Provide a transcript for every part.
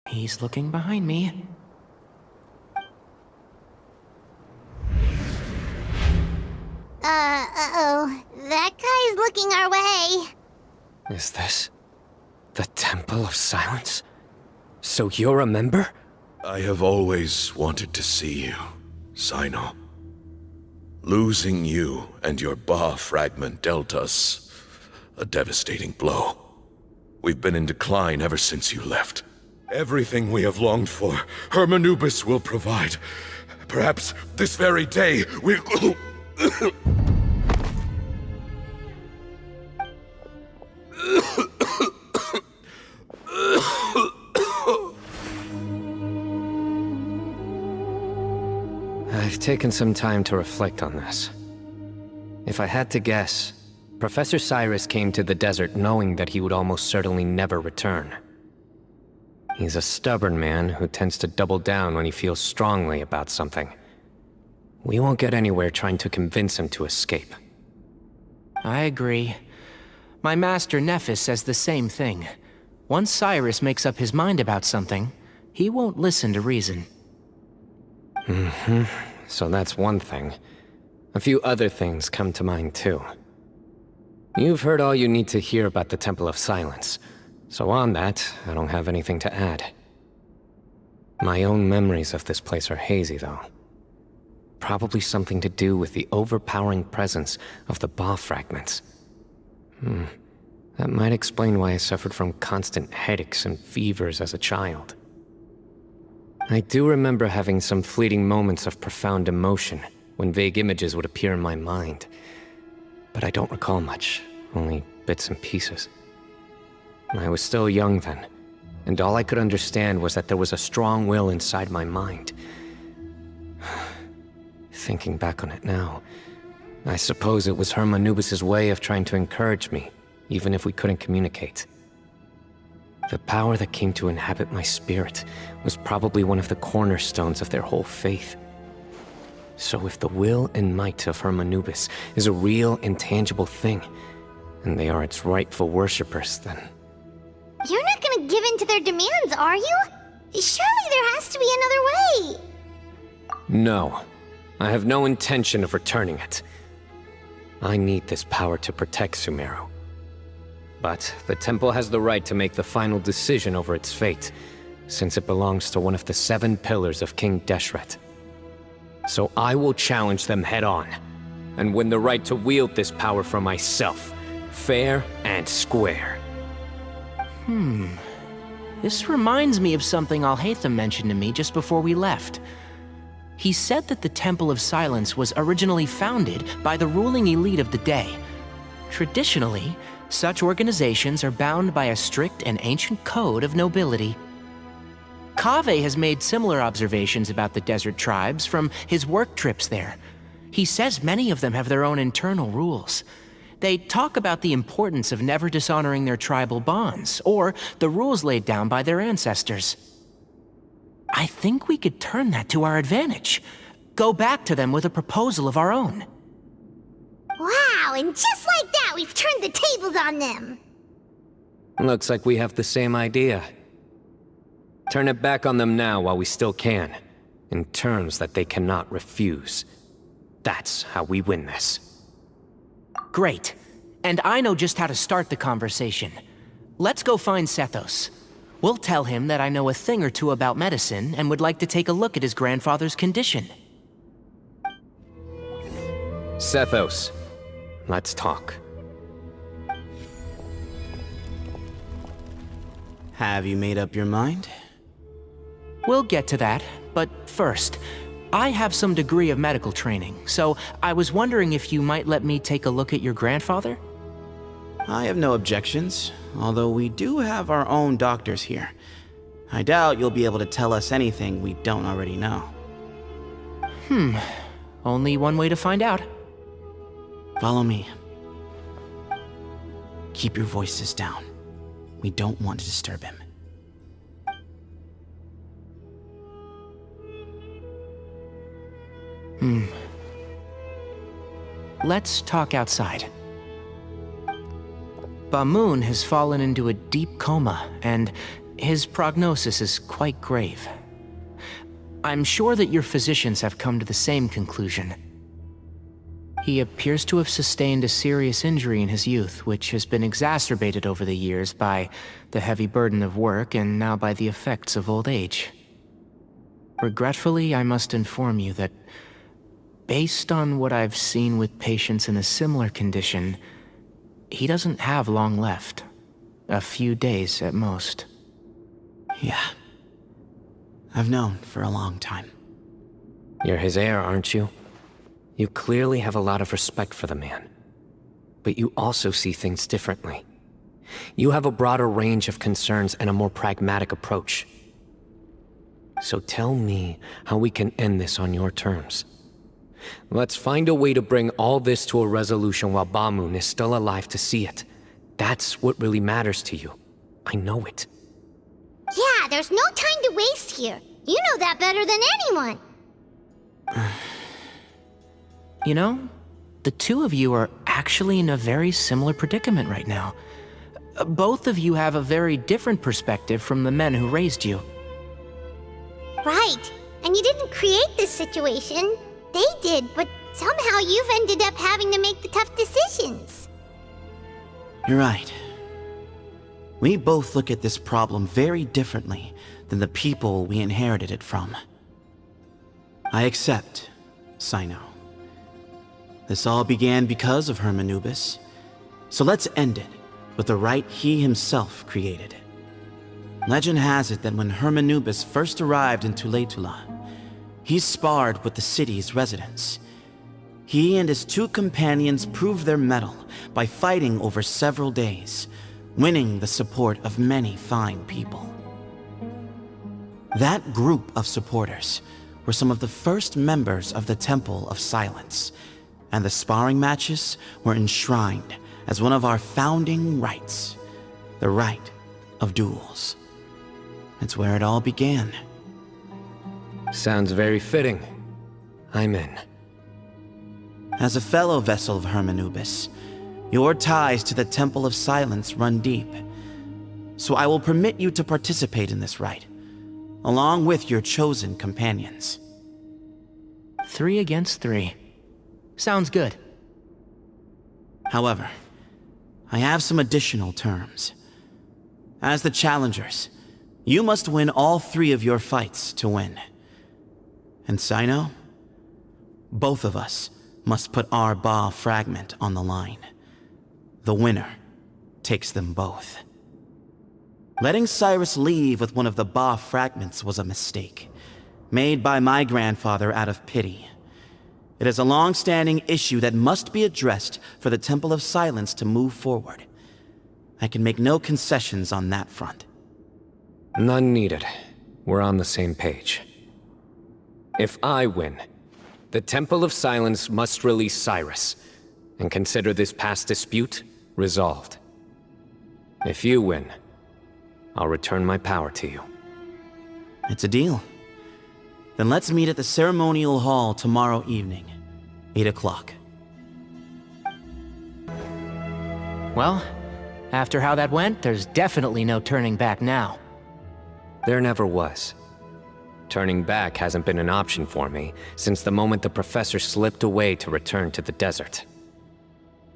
He's looking behind me. Uh-oh. That guy's looking our way. Is this the Temple of Silence? So you're a member? I have always wanted to see you, Cyno. Losing you and your Ba fragment dealt us a devastating blow. We've been in decline ever since you left. Everything we have longed for, Hermanubis will provide. Perhaps this very day we'll... I've taken some time to reflect on this. If I had to guess, Professor Cyrus came to the desert knowing that he would almost certainly never return. He's a stubborn man who tends to double down when he feels strongly about something. We won't get anywhere trying to convince him to escape. I agree. My master Nephis says the same thing. Once Cyrus makes up his mind about something, he won't listen to reason. So that's one thing. A few other things come to mind too. You've heard all you need to hear about the Temple of Silence, so on that, I don't have anything to add. My own memories of this place are hazy though. Probably something to do with the overpowering presence of the Ba fragments. That might explain why I suffered from constant headaches and fevers as a child. I do remember having some fleeting moments of profound emotion when vague images would appear in my mind. But I don't recall much, only bits and pieces. I was still young then, and all I could understand was that there was a strong will inside my mind. Thinking back on it now, I suppose it was Hermanubis' way of trying to encourage me, even if we couldn't communicate. The power that came to inhabit my spirit was probably one of the cornerstones of their whole faith. So if the will and might of Hermanubis is a real, intangible thing, and they are its rightful worshippers, then... You're not gonna give in to their demands, are you? Surely there has to be another way. No. I have no intention of returning it. I need this power to protect Sumeru. But the temple has the right to make the final decision over its fate, since it belongs to one of the 7 pillars of King Deshret. So I will challenge them head-on, and win the right to wield this power for myself, fair and square. This reminds me of something Alhaitham mentioned to me just before we left. He said that the Temple of Silence was originally founded by the ruling elite of the day. Traditionally, such organizations are bound by a strict and ancient code of nobility. Kaveh has made similar observations about the desert tribes from his work trips there. He says many of them have their own internal rules. They talk about the importance of never dishonoring their tribal bonds, or the rules laid down by their ancestors. I think we could turn that to our advantage. Go back to them with a proposal of our own. Wow, and just like that, we've turned the tables on them. Looks like we have the same idea. Turn it back on them now while we still can, in terms that they cannot refuse. That's how we win this. Great. And I know just how to start the conversation. Let's go find Sethos. We'll tell him that I know a thing or two about medicine and would like to take a look at his grandfather's condition. Sethos, let's talk. Have you made up your mind? We'll get to that, but first, I have some degree of medical training, so I was wondering if you might let me take a look at your grandfather? I have no objections, although we do have our own doctors here. I doubt you'll be able to tell us anything we don't already know. Only one way to find out. Follow me. Keep your voices down. We don't want to disturb him. Let's talk outside. Bamoon has fallen into a deep coma, and his prognosis is quite grave. I'm sure that your physicians have come to the same conclusion. He appears to have sustained a serious injury in his youth, which has been exacerbated over the years by the heavy burden of work and now by the effects of old age. Regretfully, I must inform you that, based on what I've seen with patients in a similar condition, he doesn't have long left. A few days at most. Yeah. I've known for a long time. You're his heir, aren't you? You clearly have a lot of respect for the man. But you also see things differently. You have a broader range of concerns and a more pragmatic approach. So tell me how we can end this on your terms. Let's find a way to bring all this to a resolution while Bamoon is still alive to see it. That's what really matters to you. I know it. Yeah, there's no time to waste here. You know that better than anyone. You know, the two of you are actually in a very similar predicament right now. Both of you have a very different perspective from the men who raised you. Right. And you didn't create this situation. They did, but somehow you've ended up having to make the tough decisions. You're right. We both look at this problem very differently than the people we inherited it from. I accept, Cyno. This all began because of Hermanubis, so let's end it with the rite he himself created. Legend has it that when Hermanubis first arrived in Tuletula, he sparred with the city's residents. He and his two companions proved their mettle by fighting over several days, winning the support of many fine people. That group of supporters were some of the first members of the Temple of Silence, and the sparring matches were enshrined as one of our founding rites, the rite of duels. It's where it all began. Sounds very fitting. I'm in. As a fellow vessel of Hermanubis, your ties to the Temple of Silence run deep. So I will permit you to participate in this rite, along with your chosen companions. 3 against 3. Sounds good. However, I have some additional terms. As the challengers, you must win all 3 of your fights to win. And Cyno, both of us must put our Ba fragment on the line. The winner takes them both. Letting Cyrus leave with one of the Ba fragments was a mistake, made by my grandfather out of pity. It is a long-standing issue that must be addressed for the Temple of Silence to move forward. I can make no concessions on that front. None needed. We're on the same page. If I win, the Temple of Silence must release Cyrus, and consider this past dispute resolved. If you win, I'll return my power to you. It's a deal. Then let's meet at the ceremonial hall tomorrow evening, 8 o'clock. Well, after how that went, there's definitely no turning back now. There never was. Turning back hasn't been an option for me since the moment the professor slipped away to return to the desert.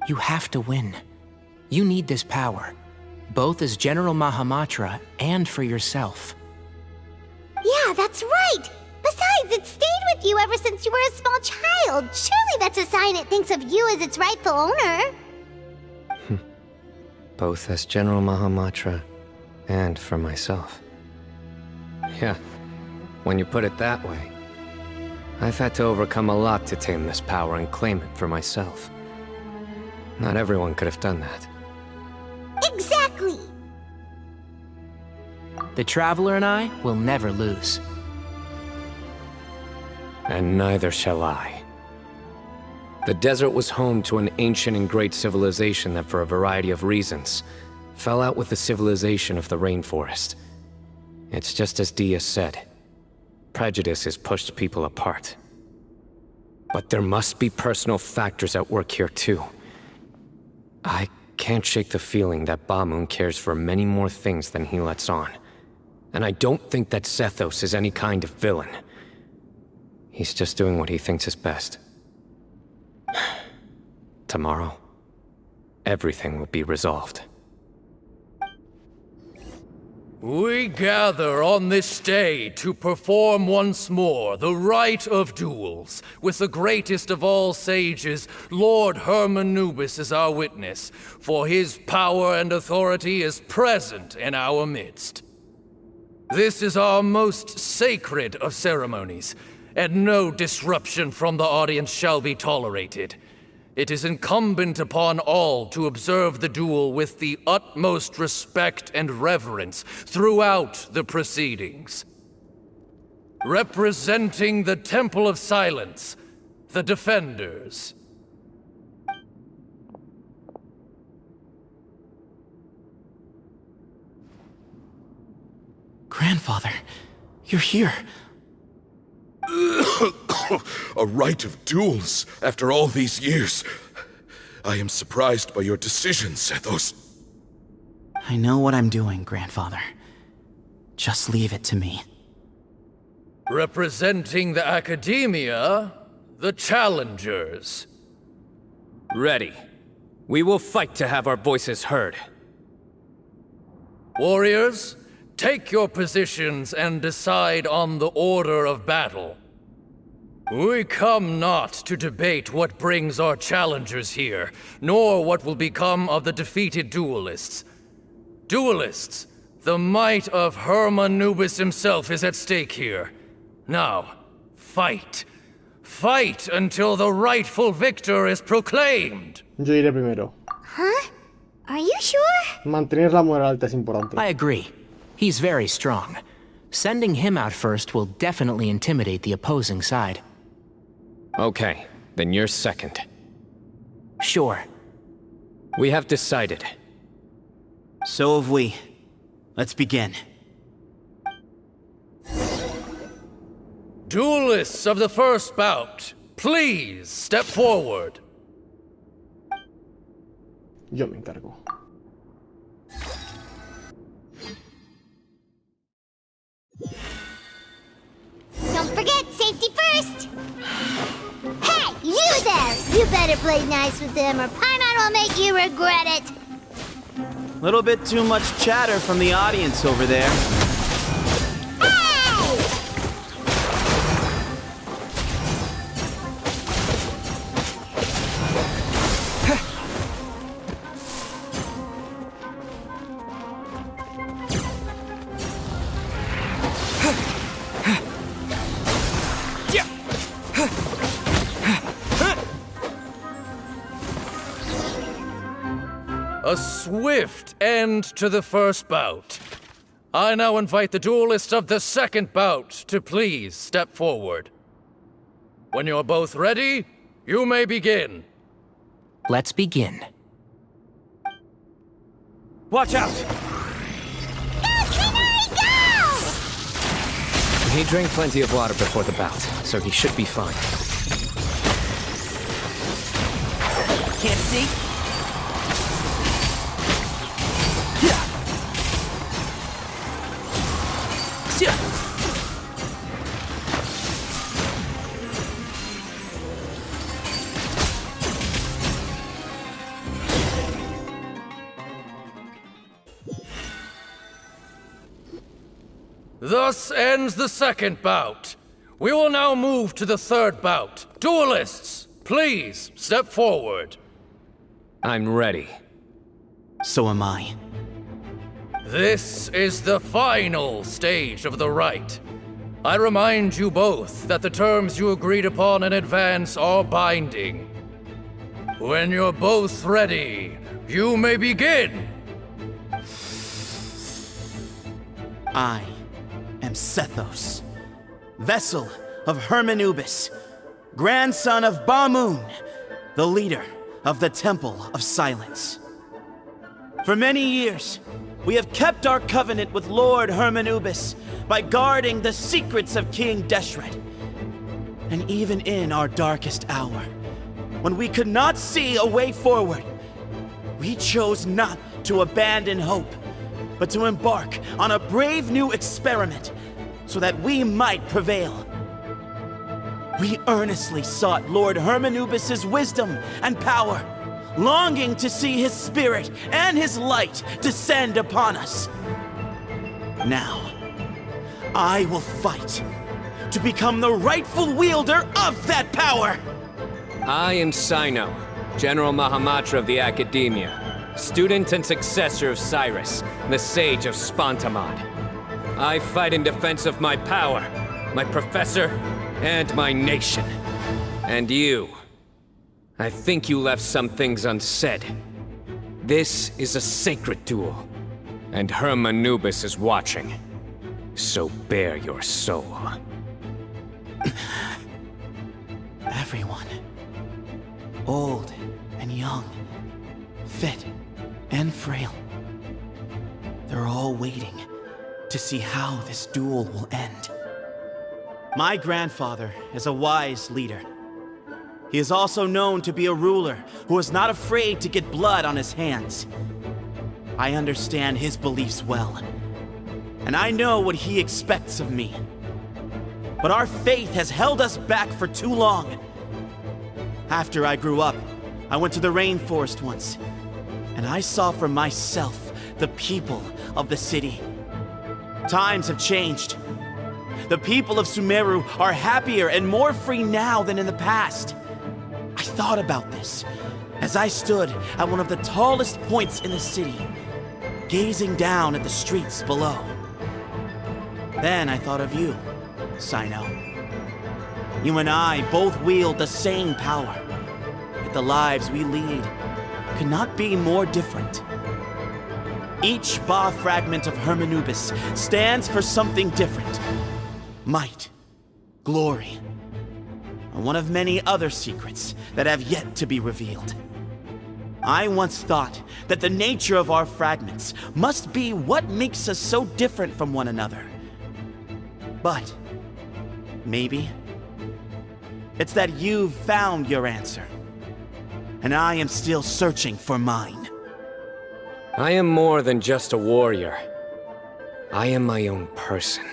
You have to win. You need this power, both as General Mahamatra and for yourself. Yeah, that's right. Besides, it stayed with you ever since you were a small child. Surely that's a sign it thinks of you as its rightful owner. Both as General Mahamatra and for myself. Yeah, when you put it that way, I've had to overcome a lot to tame this power and claim it for myself. Not everyone could have done that. Exactly. The Traveler and I will never lose. And neither shall I. The desert was home to an ancient and great civilization that, for a variety of reasons, fell out with the civilization of the rainforest. It's just as Dia said. Prejudice has pushed people apart. But there must be personal factors at work here too. I can't shake the feeling that Bamoon cares for many more things than he lets on. And I don't think that Sethos is any kind of villain. He's just doing what he thinks is best. Tomorrow, everything will be resolved. We gather on this day to perform once more the rite of duels, with the greatest of all sages, Lord Hermanubis, as our witness, for his power and authority is present in our midst. This is our most sacred of ceremonies, and no disruption from the audience shall be tolerated. It is incumbent upon all to observe the duel with the utmost respect and reverence throughout the proceedings. Representing the Temple of Silence, the Defenders. Grandfather, you're here. A rite of duels after all these years. I am surprised by your decision, Sethos. I know what I'm doing, Grandfather. Just leave it to me. Representing the Academia, the Challengers. Ready. We will fight to have our voices heard. Warriors, take your positions and decide on the order of battle. We come not to debate what brings our challengers here, nor what will become of the defeated duelists. Duelists, the might of Hermanubis himself is at stake here. Now, fight. Fight until the rightful victor is proclaimed. Yo iré primero. Huh? Are you sure? Mantener la moral alta es importante. I agree. He's very strong. Sending him out first will definitely intimidate the opposing side. Okay, then you're second. Sure. We have decided. So have we. Let's begin. Duelists of the first bout, please step forward. Yo me encargo. Don't forget, safety first! Hey, you there! You better play nice with them or Paimon will make you regret it! Little bit too much chatter from the audience over there. Hey! A swift end to the first bout. I now invite the duelists of the second bout to please step forward. When you're both ready, you may begin. Let's begin. Watch out! He drank plenty of water before the bout, so he should be fine. Can't see? Thus ends the second bout. We will now move to the third bout. Duelists, please step forward. I'm ready. So am I. This is the final stage of the rite. I remind you both that the terms you agreed upon in advance are binding. When you're both ready, you may begin. I am Sethos, vessel of Hermanubis, grandson of Bamoon, the leader of the Temple of Silence. For many years, we have kept our covenant with Lord Hermanubis by guarding the secrets of King Deshret. And even in our darkest hour, when we could not see a way forward, we chose not to abandon hope, but to embark on a brave new experiment so that we might prevail. We earnestly sought Lord Hermanubis' wisdom and power, longing to see his spirit and his light descend upon us. Now, I will fight to become the rightful wielder of that power! I am Cyno, General Mahamatra of the Academia, student and successor of Cyrus, the Sage of Spontamod. I fight in defense of my power, my professor, and my nation. And you. I think you left some things unsaid. This is a sacred duel, and Hermanubis is watching. So bare your soul. Everyone, old and young, fit and frail, they're all waiting to see how this duel will end. My grandfather is a wise leader. He is also known to be a ruler who is not afraid to get blood on his hands. I understand his beliefs well, and I know what he expects of me. But our faith has held us back for too long. After I grew up, I went to the rainforest once, and I saw for myself the people of the city. Times have changed. The people of Sumeru are happier and more free now than in the past. I thought about this as I stood at one of the tallest points in the city, gazing down at the streets below. Then I thought of you, Cyno. You and I both wield the same power, yet the lives we lead could not be more different. Each Ba fragment of Hermanubis stands for something different. Might, glory, and one of many other secrets that have yet to be revealed. I once thought that the nature of our fragments must be what makes us so different from one another. But maybe it's that you've found your answer, and I am still searching for mine. I am more than just a warrior. I am my own person.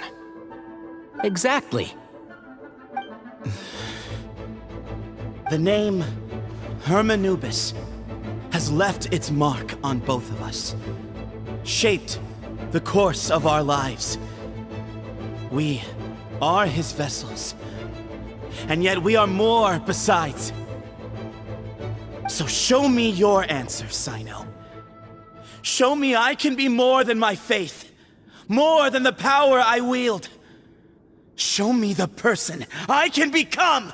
Exactly. The name Hermanubis has left its mark on both of us, shaped the course of our lives. We are his vessels, and yet we are more besides. So show me your answer, Cyno. Show me I can be more than my faith, more than the power I wield. Show me the person I can become!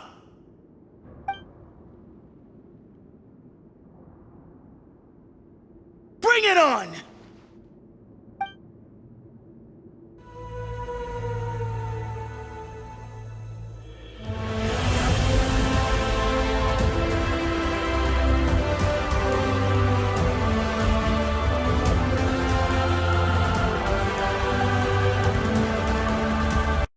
Bring it on!